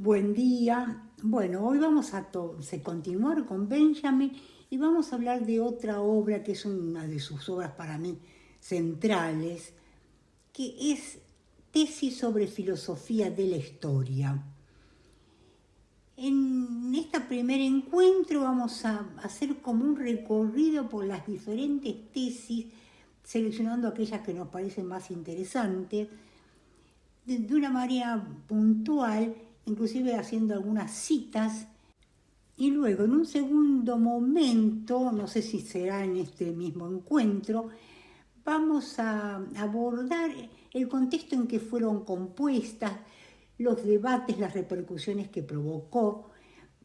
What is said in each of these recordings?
Buen día. Bueno, hoy vamos a continuar con Benjamin y vamos a hablar de otra obra que es una de sus obras para mí centrales, que es Tesis sobre filosofía de la historia. En este primer encuentro vamos a hacer como un recorrido por las diferentes tesis, seleccionando aquellas que nos parecen más interesantes, de una manera puntual, inclusive haciendo algunas citas, y luego en un segundo momento, no sé si será en este mismo encuentro, vamos a abordar el contexto en que fueron compuestas, los debates, las repercusiones que provocó,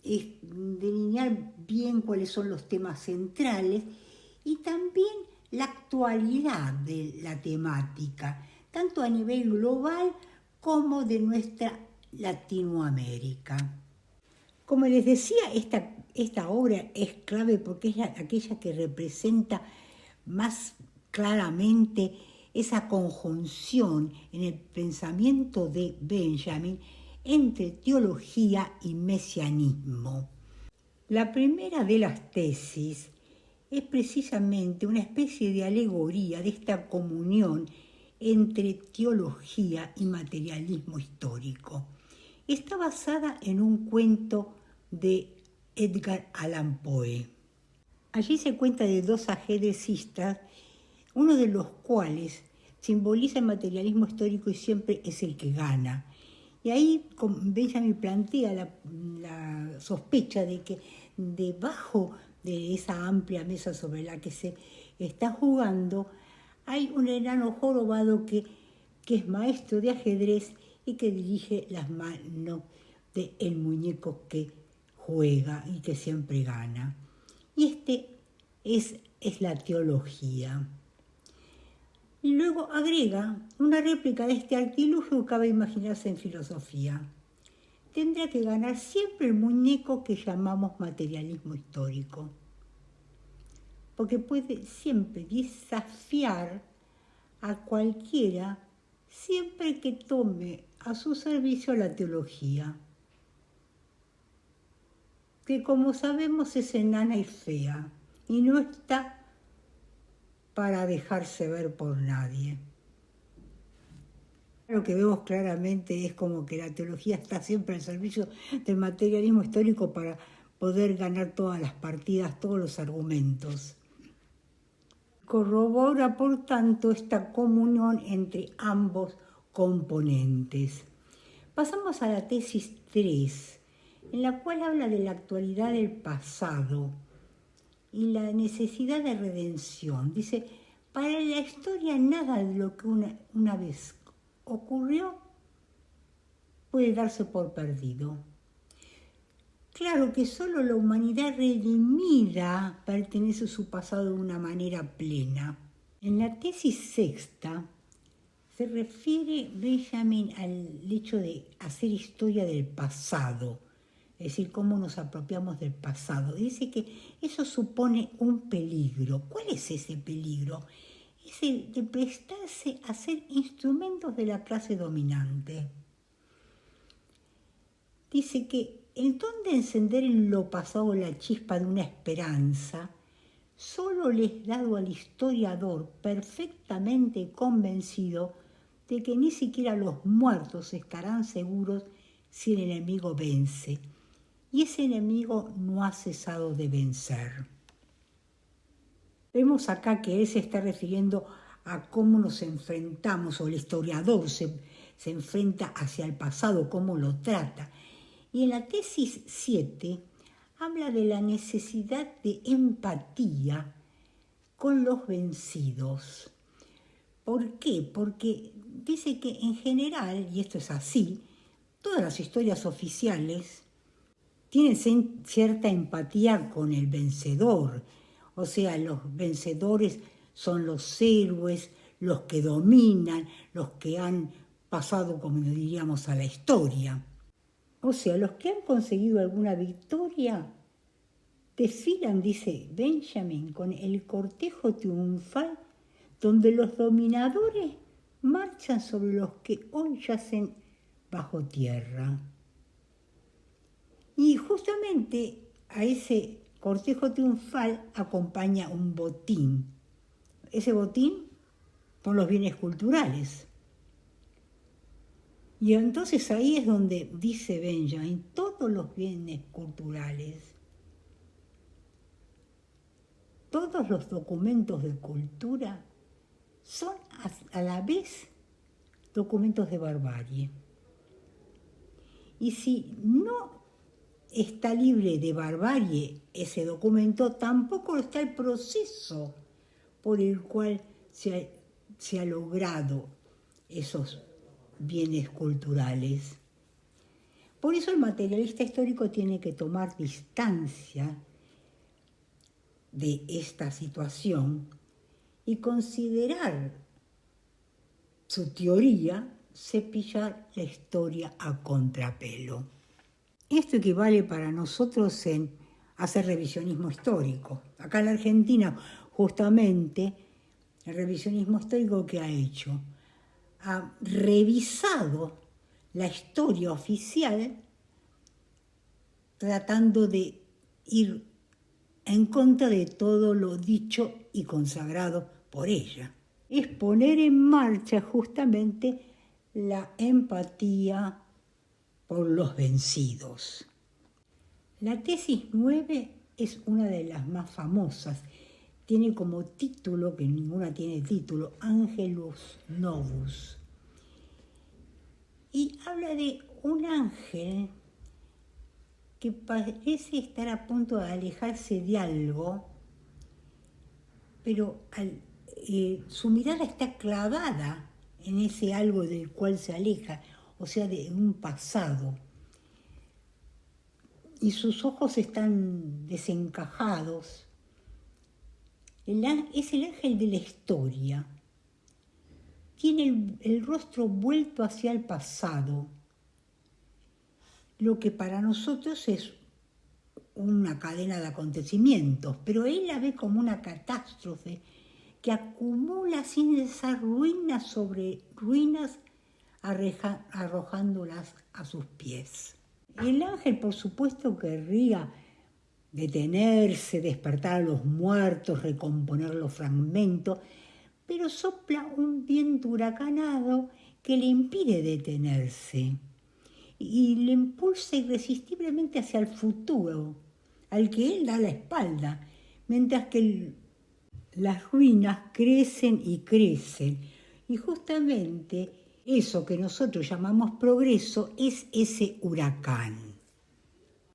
delinear bien cuáles son los temas centrales y también la actualidad de la temática, tanto a nivel global como de nuestra Latinoamérica. Como les decía, esta obra es clave porque es aquella que representa más claramente esa conjunción en el pensamiento de Benjamin entre teología y mesianismo. La primera de las tesis es precisamente una especie de alegoría de esta comunión entre teología y materialismo histórico. Está basada en un cuento de Edgar Allan Poe. Allí se cuenta de dos ajedrecistas, uno de los cuales simboliza el materialismo histórico y siempre es el que gana. Y ahí Benjamin plantea la sospecha de que debajo de esa amplia mesa sobre la que se está jugando hay un enano jorobado que es maestro de ajedrez y que dirige las manos del muñeco que juega y que siempre gana. Y es la teología. Y luego agrega una réplica de este artilugio que cabe imaginarse en filosofía. Tendrá que ganar siempre el muñeco que llamamos materialismo histórico, porque puede siempre desafiar a cualquiera siempre que tome a su servicio la teología, que como sabemos es enana y fea y no está para dejarse ver por nadie. Lo que vemos claramente es como que la teología está siempre al servicio del materialismo histórico para poder ganar todas las partidas, todos los argumentos. Corrobora, por tanto, esta comunión entre ambos componentes. Pasamos a la tesis 3, en la cual habla de la actualidad del pasado y la necesidad de redención. Dice, para la historia nada de lo que una vez ocurrió puede darse por perdido. Claro que solo la humanidad redimida pertenece a su pasado de una manera plena. En la tesis sexta se refiere Benjamin al hecho de hacer historia del pasado, es decir, cómo nos apropiamos del pasado. Dice que eso supone un peligro. ¿Cuál es ese peligro? Es el de prestarse a ser instrumentos de la clase dominante. Dice que el don de encender en lo pasado la chispa de una esperanza solo le es dado al historiador perfectamente convencido de que ni siquiera los muertos estarán seguros si el enemigo vence, y ese enemigo no ha cesado de vencer. Vemos acá que él se está refiriendo a cómo nos enfrentamos, o el historiador se enfrenta hacia el pasado, cómo lo trata. Y en la tesis 7 habla de la necesidad de empatía con los vencidos. ¿Por qué? Porque dice que en general, y esto es así, todas las historias oficiales tienen cierta empatía con el vencedor. O sea, los vencedores son los héroes, los que dominan, los que han pasado, como diríamos, a la historia. O sea, los que han conseguido alguna victoria desfilan, dice Benjamin, con el cortejo triunfal donde los dominadores marchan sobre los que hoy yacen bajo tierra. justamente a ese cortejo triunfal acompaña un botín. Ese botín son los bienes culturales. Y entonces ahí es donde dice Benjamin, todos los bienes culturales, todos los documentos de cultura son a la vez documentos de barbarie. Y si no está libre de barbarie ese documento, tampoco está el proceso por el cual se ha logrado esos bienes culturales. Por eso el materialista histórico tiene que tomar distancia de esta situación y considerar su teoría cepillar la historia a contrapelo. Esto equivale para nosotros en hacer revisionismo histórico. Acá en la Argentina, justamente, el revisionismo histórico que ha hecho, ha revisado la historia oficial tratando de ir en contra de todo lo dicho y consagrado por ella. Es poner en marcha justamente la empatía por los vencidos. La tesis 9 es una de las más famosas. Tiene como título, que ninguna tiene título, Angelus Novus. Y habla de un ángel que parece estar a punto de alejarse de algo, pero su mirada está clavada en ese algo del cual se aleja, o sea, de un pasado. Y sus ojos están desencajados. Es el ángel de la historia. Tiene el rostro vuelto hacia el pasado, lo que para nosotros es una cadena de acontecimientos, pero él la ve como una catástrofe que acumula sin cesar ruinas sobre ruinas, arrojándolas a sus pies. El ángel, por supuesto, querría detenerse, despertar a los muertos, recomponer los fragmentos, pero sopla un viento huracanado que le impide detenerse y le impulsa irresistiblemente hacia el futuro, al que él da la espalda, mientras que las ruinas crecen y crecen. Y justamente eso que nosotros llamamos progreso es ese huracán.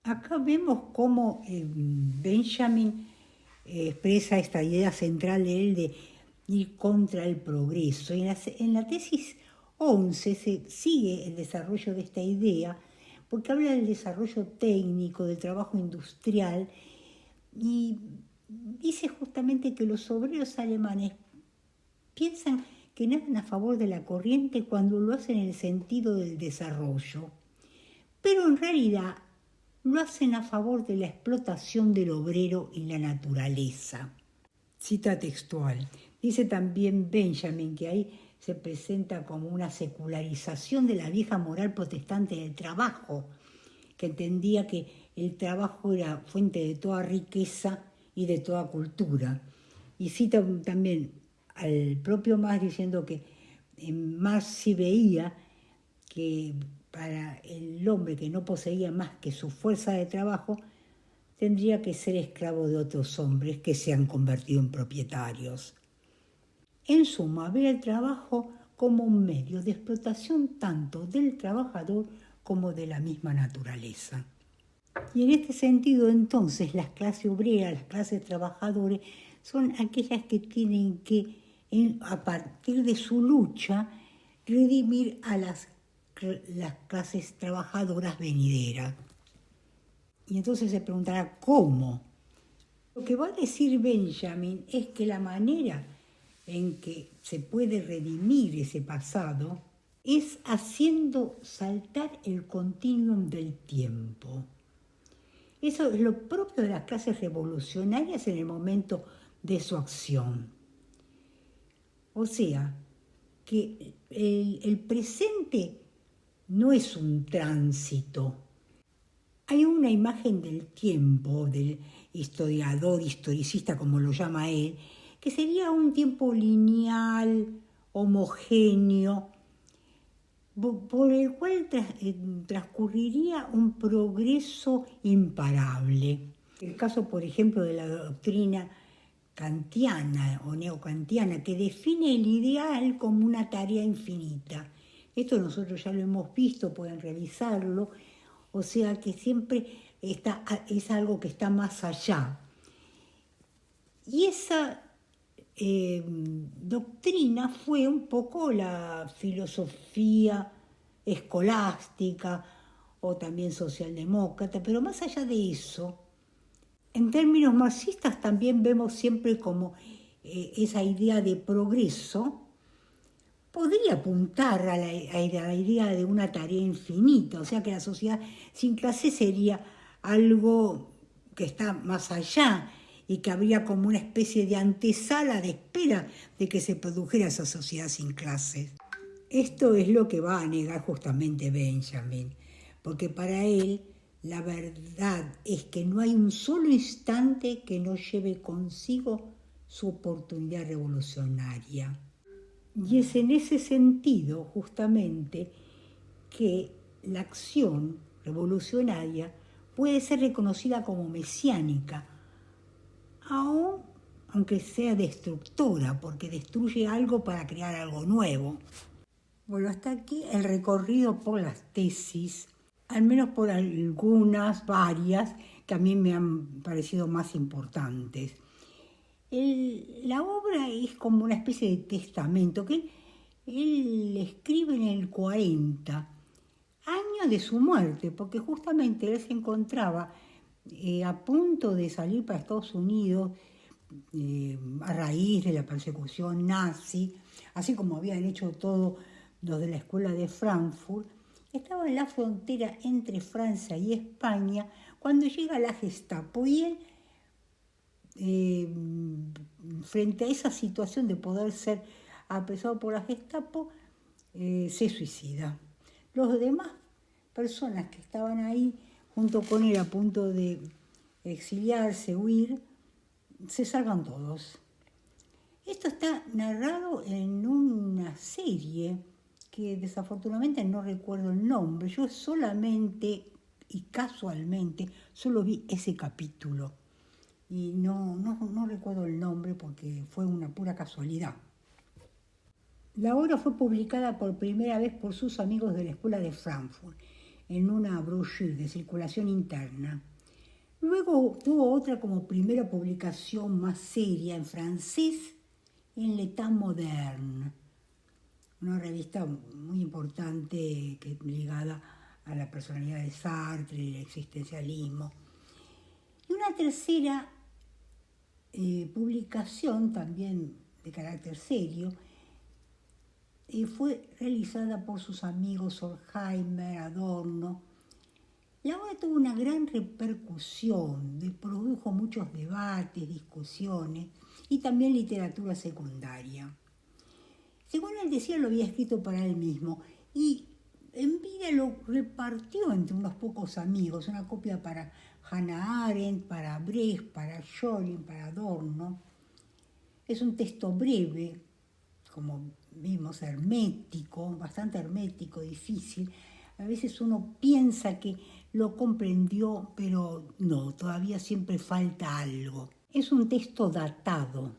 Acá vemos cómo Benjamin expresa esta idea central de él de ir contra el progreso. En la tesis 11 se sigue el desarrollo de esta idea porque habla del desarrollo técnico, del trabajo industrial y dice justamente que los obreros alemanes piensan que nadan a favor de la corriente cuando lo hacen en el sentido del desarrollo, pero en realidad lo hacen a favor de la explotación del obrero y la naturaleza. Cita textual. Dice también Benjamin que ahí se presenta como una secularización de la vieja moral protestante del trabajo, que entendía que el trabajo era fuente de toda riqueza y de toda cultura. Y cita también al propio Marx diciendo que en Marx sí veía que para el hombre que no poseía más que su fuerza de trabajo, tendría que ser esclavo de otros hombres que se han convertido en propietarios. En suma, ve el trabajo como un medio de explotación tanto del trabajador como de la misma naturaleza. Y en este sentido, entonces, las clases obreras, las clases trabajadoras, son aquellas que tienen que, a partir de su lucha, redimir a las clases trabajadoras venideras. Y entonces se preguntará, ¿cómo? Lo que va a decir Benjamin es que la manera en que se puede redimir ese pasado es haciendo saltar el continuum del tiempo. Eso es lo propio de las clases revolucionarias en el momento de su acción. O sea, que el presente no es un tránsito Hay una imagen del tiempo, del historiador, historicista, como lo llama él, que sería un tiempo lineal, homogéneo, por el cual transcurriría un progreso imparable. El caso, por ejemplo, de la doctrina kantiana o neokantiana, que define el ideal como una tarea infinita. Esto nosotros ya lo hemos visto, pueden realizarlo, o sea que siempre es algo que está más allá. Y esa doctrina fue un poco la filosofía escolástica o también socialdemócrata, pero más allá de eso, en términos marxistas también vemos siempre como esa idea de progreso podría apuntar a la idea de una tarea infinita, o sea que la sociedad sin clase sería algo que está más allá y que habría como una especie de antesala de espera de que se produjera esa sociedad sin clases. Esto es lo que va a negar justamente Benjamin, porque para él la verdad es que no hay un solo instante que no lleve consigo su oportunidad revolucionaria. Y es en ese sentido, justamente, que la acción revolucionaria puede ser reconocida como mesiánica, aunque sea destructora, porque destruye algo para crear algo nuevo. Bueno, hasta aquí el recorrido por las tesis, al menos por varias, que a mí me han parecido más importantes. La obra es como una especie de testamento que él escribe en el 40, años de su muerte, porque justamente él se encontraba a punto de salir para Estados Unidos a raíz de la persecución nazi, así como habían hecho todos los de la escuela de Frankfurt. Estaba en la frontera entre Francia y España cuando llega la Gestapo y él, frente a esa situación de poder ser apresado por la Gestapo, se suicida. Los demás personas que estaban ahí junto con él a punto de exiliarse, huir, se salvan todos. Esto está narrado en una serie que desafortunadamente no recuerdo el nombre. Yo solamente y casualmente solo vi ese capítulo y no recuerdo el nombre porque fue una pura casualidad. La obra fue publicada por primera vez por sus amigos de la Escuela de Frankfurt en una brochure de circulación interna. Luego tuvo otra como primera publicación más seria en francés en L'État moderne, una revista muy importante ligada a la personalidad de Sartre y el existencialismo. Y una tercera publicación, también de carácter serio, fue realizada por sus amigos Horkheimer, Adorno. La obra tuvo una gran repercusión, produjo muchos debates, discusiones y también literatura secundaria. Según él decía, lo había escrito para él mismo y en vida lo repartió entre unos pocos amigos, una copia para Hannah Arendt, para Brecht, para Schelling, para Adorno. Es un texto breve, como vimos, hermético, bastante hermético, difícil. A veces uno piensa que lo comprendió, pero no, todavía siempre falta algo. Es un texto datado,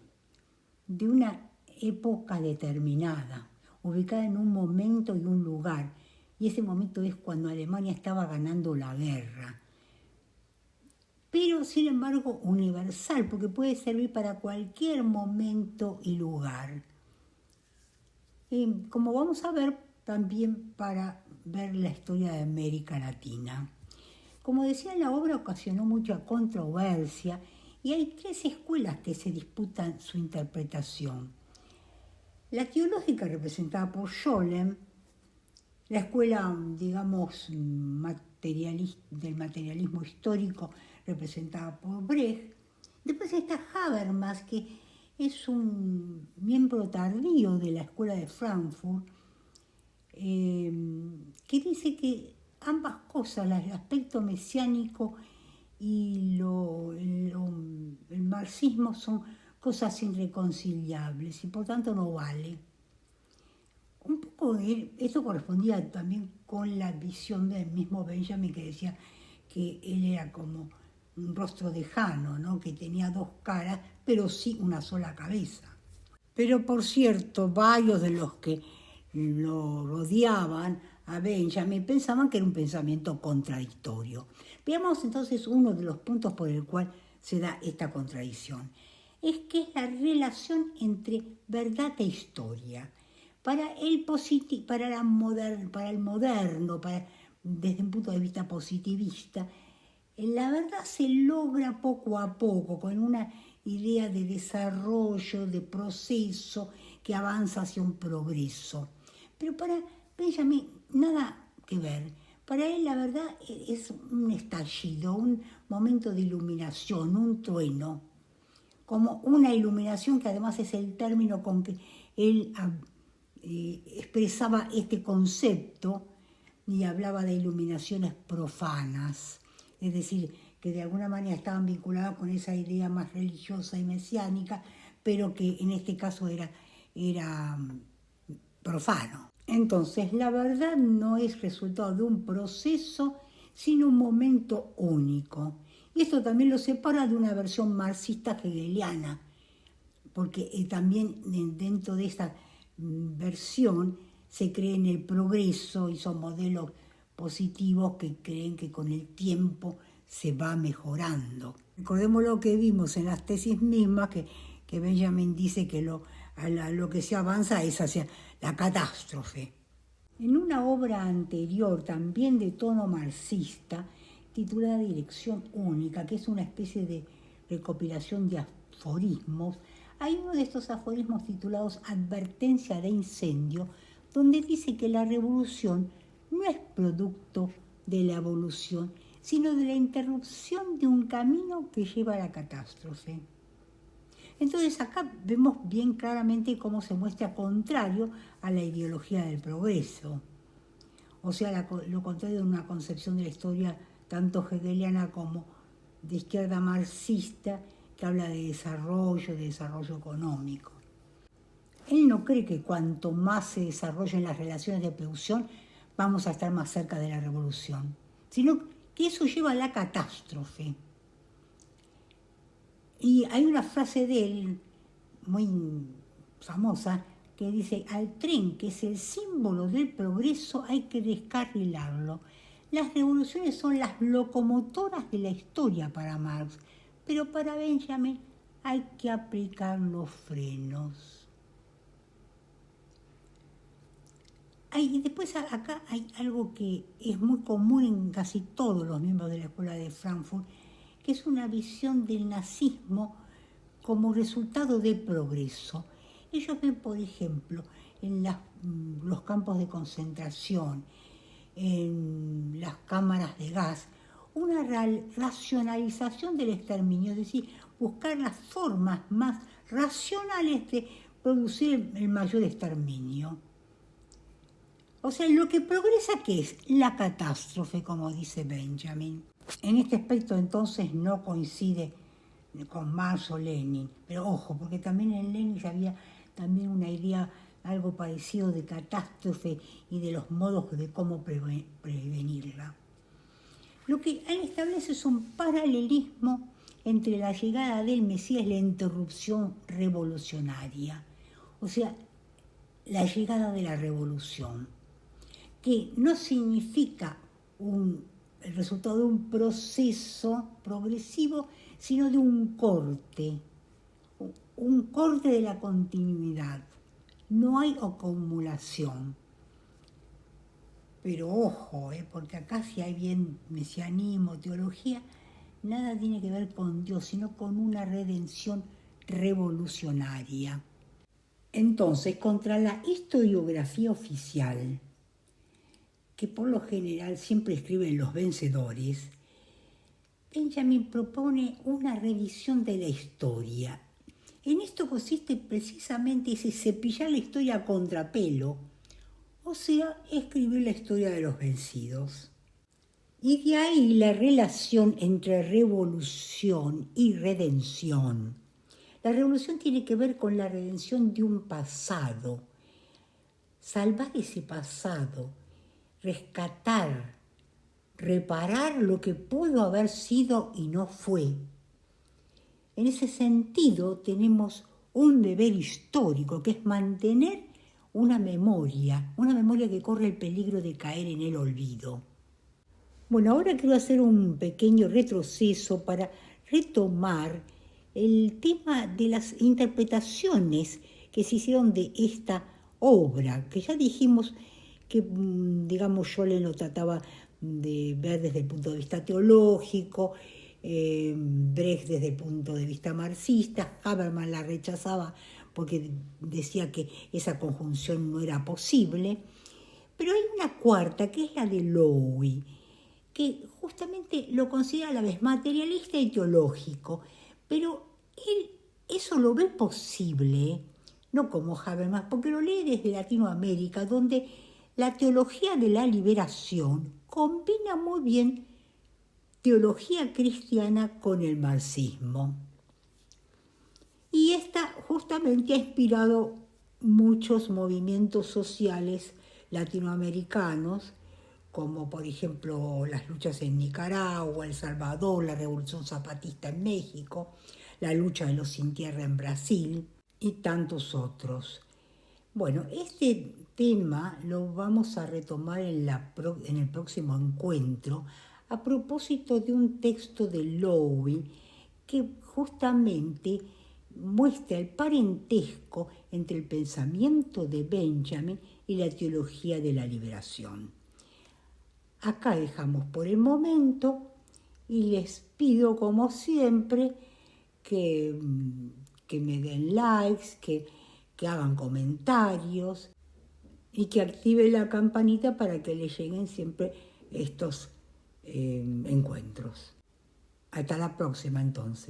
de una época determinada, ubicada en un momento y un lugar, y ese momento es cuando Alemania estaba ganando la guerra. Pero, sin embargo, universal, porque puede servir para cualquier momento y lugar. Como vamos a ver, también para ver la historia de América Latina. Como decía, la obra ocasionó mucha controversia y hay 3 escuelas que se disputan su interpretación. La teológica, representada por Scholem, la escuela, digamos, del materialismo histórico, representada por Brecht. Después está Habermas, que es un miembro tardío de la escuela de Frankfurt, que dice que ambas cosas, el aspecto mesiánico y el marxismo son cosas irreconciliables y por tanto no vale. Un poco esto correspondía también con la visión del mismo Benjamin, que decía que él era como un rostro de Jano, ¿no? Que tenía dos caras, pero sí una sola cabeza. Pero por cierto, varios de los que lo rodeaban a Benjamin pensaban que era un pensamiento contradictorio. Veamos entonces uno de los puntos por el cual se da esta contradicción. Es que es la relación entre verdad e historia. Para el moderno, desde un punto de vista positivista, la verdad se logra poco a poco, con una idea de desarrollo, de proceso que avanza hacia un progreso. Pero para Benjamin, nada que ver. Para él la verdad es un estallido, un momento de iluminación, un trueno. Como una iluminación que además es el término con que él expresaba este concepto y hablaba de iluminaciones profanas, es decir, que de alguna manera estaban vinculadas con esa idea más religiosa y mesiánica, pero que en este caso era profano. Entonces, la verdad no es resultado de un proceso, sino un momento único. Y esto también lo separa de una versión marxista hegeliana, porque también dentro de esta versión se cree en el progreso y son modelos positivos que creen que con el tiempo se va mejorando. Recordemos lo que vimos en las tesis mismas, que Benjamin dice que lo que se avanza es hacia la catástrofe. En una obra anterior, también de tono marxista, titulada Dirección Única, que es una especie de recopilación de aforismos, hay uno de estos aforismos titulados Advertencia de incendio, donde dice que la revolución no es producto de la evolución, sino de la interrupción de un camino que lleva a la catástrofe. Entonces acá vemos bien claramente cómo se muestra contrario a la ideología del progreso, o sea, lo contrario de una concepción de la historia tanto hegeliana como de izquierda marxista, que habla de desarrollo económico. Él no cree que cuanto más se desarrollen las relaciones de producción, vamos a estar más cerca de la revolución, sino que eso lleva a la catástrofe. Y hay una frase de él muy famosa que dice: al tren, que es el símbolo del progreso, hay que descarrilarlo. Las revoluciones son las locomotoras de la historia para Marx, pero para Benjamin hay que aplicar los frenos. Y después acá hay algo que es muy común en casi todos los miembros de la Escuela de Frankfurt, que es una visión del nazismo como resultado del progreso. Ellos ven, por ejemplo, en los campos de concentración, en las cámaras de gas, una racionalización del exterminio, es decir, buscar las formas más racionales de producir el mayor exterminio. O sea, lo que progresa, ¿qué es? La catástrofe, como dice Benjamin. En este aspecto, entonces, no coincide con Marx o Lenin, pero ojo, porque también en Lenin había también una idea algo parecido de catástrofe y de los modos de cómo prevenirla. Lo que él establece es un paralelismo entre la llegada del Mesías y la interrupción revolucionaria, o sea, la llegada de la revolución, que no significa el resultado de un proceso progresivo, sino de un corte de la continuidad. No hay acumulación. Pero ojo, porque acá si hay bien mesianismo, teología, nada tiene que ver con Dios, sino con una redención revolucionaria. Entonces, contra la historiografía oficial, que por lo general siempre escriben los vencedores, Benjamin propone una revisión de la historia. En esto consiste precisamente ese cepillar la historia a contrapelo, o sea, escribir la historia de los vencidos. Y de ahí la relación entre revolución y redención. La revolución tiene que ver con la redención de un pasado, salvar ese pasado, rescatar, reparar lo que pudo haber sido y no fue. En ese sentido tenemos un deber histórico que es mantener una memoria que corre el peligro de caer en el olvido. Bueno, ahora quiero hacer un pequeño retroceso para retomar el tema de las interpretaciones que se hicieron de esta obra, que ya dijimos que, digamos, Scholem lo trataba de ver desde el punto de vista teológico, Brecht desde el punto de vista marxista, Habermas la rechazaba porque decía que esa conjunción no era posible, pero hay una cuarta que es la de Lowy, que justamente lo considera a la vez materialista y teológico, pero él eso lo ve posible, no como Habermas, porque lo lee desde Latinoamérica, donde la teología de la liberación combina muy bien teología cristiana con el marxismo. Y esta justamente ha inspirado muchos movimientos sociales latinoamericanos, como por ejemplo las luchas en Nicaragua, El Salvador, la Revolución Zapatista en México, la lucha de los sin tierra en Brasil y tantos otros. Bueno, este tema lo vamos a retomar en el próximo encuentro a propósito de un texto de Lowy que justamente muestra el parentesco entre el pensamiento de Benjamin y la teología de la liberación. Acá dejamos por el momento y les pido como siempre que me den likes, que hagan comentarios y que activen la campanita para que les lleguen siempre estos encuentros. Hasta la próxima entonces.